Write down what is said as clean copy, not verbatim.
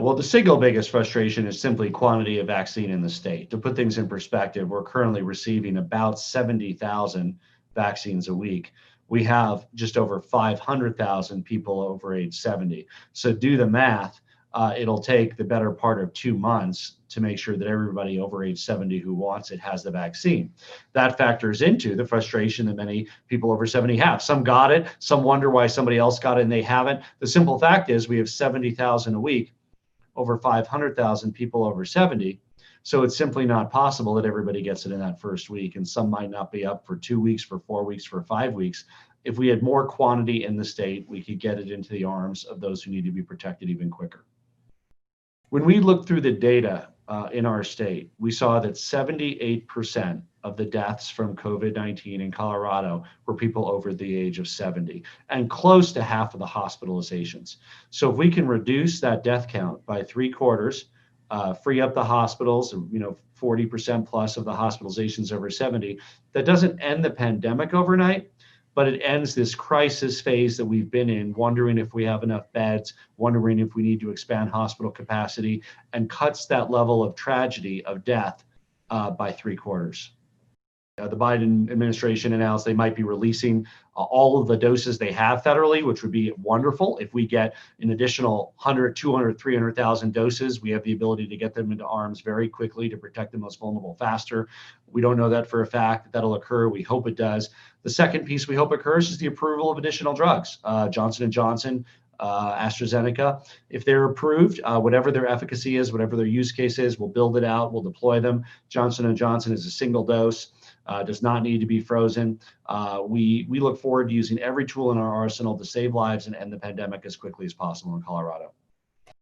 Well, the single biggest frustration is simply quantity of vaccine in the state. To put things in perspective, we're currently receiving about 70,000 vaccines a week. We have just over 500,000 people over age 70. So do the math. It'll take the better part of 2 months to make sure that everybody over age 70 who wants it has the vaccine. That factors into the frustration that many people over 70 have. Some got it, some wonder why somebody else got it and they haven't. The simple fact is we have 70,000 a week, over 500,000 people over 70. So it's simply not possible that everybody gets it in that first week. And some might not be up for 2 weeks, for 4 weeks, for 5 weeks. If we had more quantity in the state, we could get it into the arms of those who need to be protected even quicker. When we looked through the data in our state, we saw that 78% of the deaths from COVID-19 in Colorado were people over the age of 70, and close to half of the hospitalizations. So if we can reduce that death count by 3/4, free up the hospitals, 40% plus of the hospitalizations over 70, that doesn't end the pandemic overnight, but it ends this crisis phase that we've been in, wondering if we have enough beds, wondering if we need to expand hospital capacity, and cuts that level of tragedy of death by 3/4. The Biden administration announced they might be releasing all of the doses they have federally, which would be wonderful. If we get an additional 100, 200, 300,000 doses, we have the ability to get them into arms very quickly to protect the most vulnerable faster. We don't know that for a fact. That'll occur. We hope it does. The second piece we hope occurs is the approval of additional drugs. Johnson & Johnson, AstraZeneca, if they're approved, whatever their efficacy is, whatever their use case is, we'll build it out, we'll deploy them. Johnson & Johnson is a single dose, does not need to be frozen. We look forward to using every tool in our arsenal to save lives and end the pandemic as quickly as possible in Colorado.